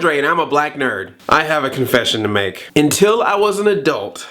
Andre and I'm a black nerd. I have a confession to make. Until I was an adult,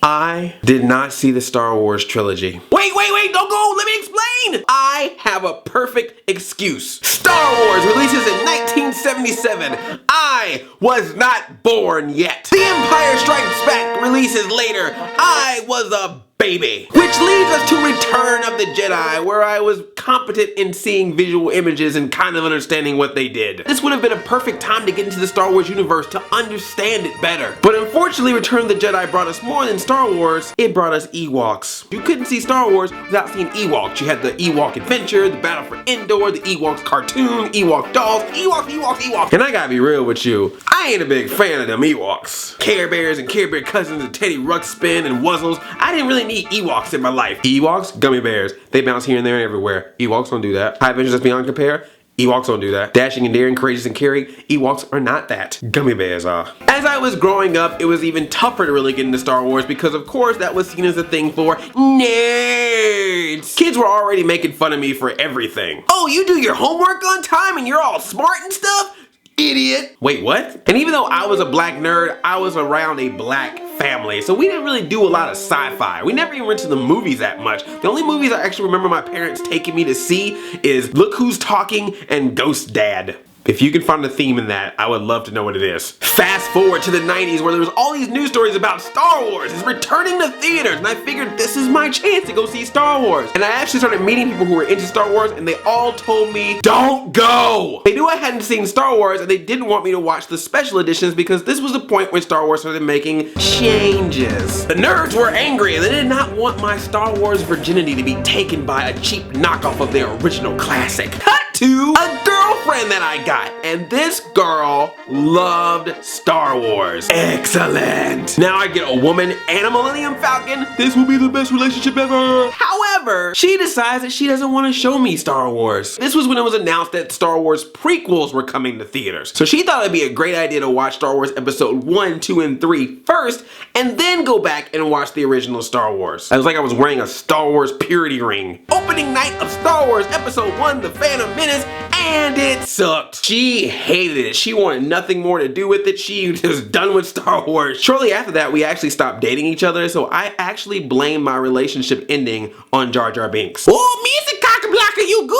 I did not see the Star Wars trilogy. Wait, don't go, let me explain! I have a perfect excuse. Star Wars releases in 1977. I was not born yet. The Empire Strikes Back releases later. I was a baby. Which leads us to Return of the Jedi, where I was competent in seeing visual images and kind of understanding what they did. This would have been a perfect time to get into the Star Wars universe to understand it better. But unfortunately, Return of the Jedi brought us more than Star Wars. It brought us Ewoks. You couldn't see Star Wars without seeing Ewoks. You had the Ewok Adventure, the Battle for Endor, the Ewoks cartoon, Ewok dolls, Ewoks. And I gotta be real with you, I ain't a big fan of them Ewoks. Care Bears and Care Bear Cousins and Teddy Ruxpin and Wuzzles. I didn't really need Ewoks in my life. Ewoks, gummy bears. They bounce here and there and everywhere. Ewoks don't do that. High Adventures That's Beyond Compare. Ewoks don't do that. Dashing and Daring, Courageous and Caring. Ewoks are not that. Gummy bears are. As I was growing up, it was even tougher to really get into Star Wars because of course that was seen as a thing for nerds. Kids were already making fun of me for everything. Oh, you do your homework on time and you're all smart and stuff? Idiot. Wait, what? And even though I was a black nerd, I was around a black family, so we didn't really do a lot of sci-fi. We never even went to the movies that much. The only movies I actually remember my parents taking me to see is Look Who's Talking and Ghost Dad. If you can find a theme in that, I would love to know what it is. Fast forward to the 90s where there was all these news stories about Star Wars is returning to theaters, and I figured this is my chance to go see Star Wars. And I actually started meeting people who were into Star Wars and they all told me, don't go! They knew I hadn't seen Star Wars and they didn't want me to watch the special editions because this was the point when Star Wars started making changes. The nerds were angry and they did not want my Star Wars virginity to be taken by a cheap knockoff of their original classic. Cut to a girlfriend that I got, and this girl loved Star Wars. Excellent. Now I get a woman and a Millennium Falcon. This will be the best relationship ever. However, she decides that she doesn't want to show me Star Wars. This was when it was announced that Star Wars prequels were coming to theaters. So she thought it'd be a great idea to watch Star Wars episode 1, 2, and 3 first, and then go back and watch the original Star Wars. It was like I was wearing a Star Wars purity ring. Opening night of Star Wars episode 1, The Phantom Menace, and it sucked. She hated it. She wanted nothing more to do with it. She was done with Star Wars. Shortly after that, we actually stopped dating each other, so I actually blamed my relationship ending on Jar Jar Binks. Oh, music cock-a-blocker, you good?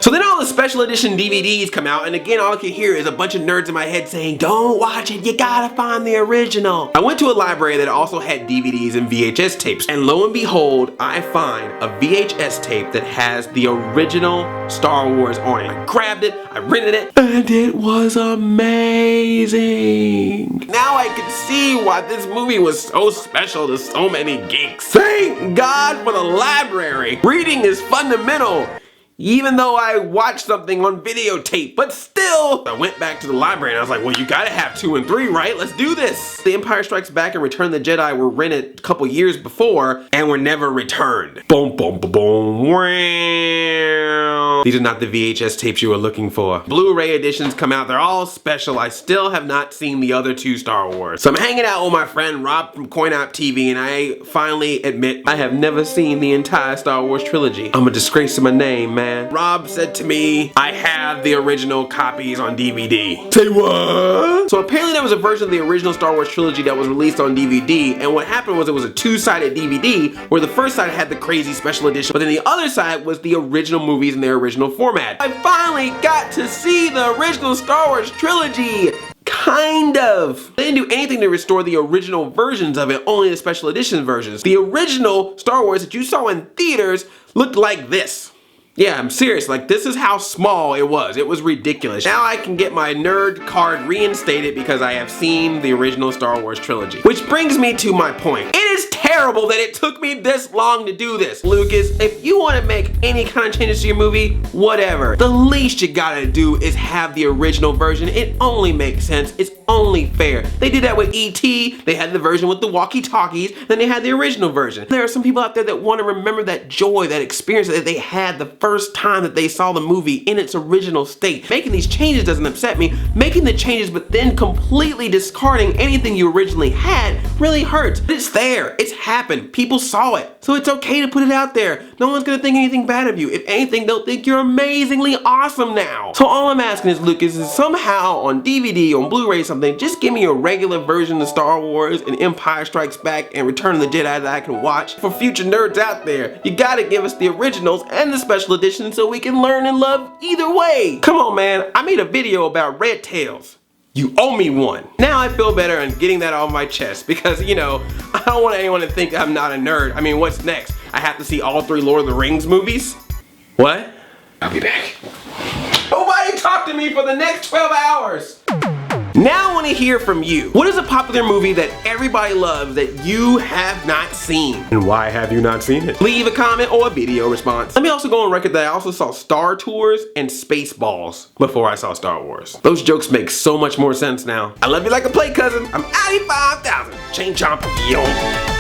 So then all the special edition DVDs come out, and again all I could hear is a bunch of nerds in my head saying, don't watch it, you gotta find the original. I went to a library that also had DVDs and VHS tapes, and lo and behold, I find a VHS tape that has the original Star Wars on it. I grabbed it, I rented it, and it was amazing. Now I can see why this movie was so special to so many geeks. Thank God for the library. Reading is fundamental. Even though I watched something on videotape, but still, I went back to the library and I was like, well, you gotta have 2 and 3, right? Let's do this. The Empire Strikes Back and Return of the Jedi were rented a couple years before and were never returned. Boom, boom, boom, boom. These are not the VHS tapes you were looking for. Blu-ray editions come out, they're all special. I still have not seen the other 2 Star Wars. So I'm hanging out with my friend Rob from CoinOp TV and I finally admit I have never seen the entire Star Wars trilogy. I'm a disgrace to my name, man. Rob said to me, I have the original copies on DVD. Say what? So apparently there was a version of the original Star Wars trilogy that was released on DVD, and what happened was it was a 2-sided DVD where the first side had the crazy special edition, but then the other side was the original movies in their original format. I finally got to see the original Star Wars trilogy. Kind of. They didn't do anything to restore the original versions of it, only the special edition versions. The original Star Wars that you saw in theaters looked like this. Yeah, I'm serious, like this is how small it was. It was ridiculous. Now I can get my nerd card reinstated because I have seen the original Star Wars trilogy. Which brings me to my point. It is terrible that it took me this long to do this. Lucas, if you want to make any kind of changes to your movie, whatever. The least you gotta do is have the original version. It only makes sense. It's only fair. They did that with E.T., they had the version with the walkie-talkies, then they had the original version. There are some people out there that want to remember that joy, that experience that they had the first time that they saw the movie in its original state. Making these changes doesn't upset me. Making the changes but then completely discarding anything you originally had really hurts. But it's there. It's happened. People saw it. So it's okay to put it out there. No one's gonna think anything bad of you. If anything, they'll think you're amazingly awesome now. So all I'm asking is, Lucas, is somehow on DVD, on Blu-ray, something, just give me a regular version of Star Wars and Empire Strikes Back and Return of the Jedi that I can watch. For future nerds out there, you gotta give us the originals and the special editions so we can learn and love either way. Come on, man. I made a video about Red Tails. You owe me one. Now I feel better on getting that off my chest because, you know, I don't want anyone to think I'm not a nerd. I mean, what's next? I have to see all 3 Lord of the Rings movies? What? I'll be back. Nobody talk to me for the next 12 hours. Now I want to hear from you. What is a popular movie that everybody loves that you have not seen? And why have you not seen it? Leave a comment or a video response. Let me also go on record that I also saw Star Tours and Spaceballs before I saw Star Wars. Those jokes make so much more sense now. I love you like a play cousin. I'm out of 5,000. Chain chomp, yo.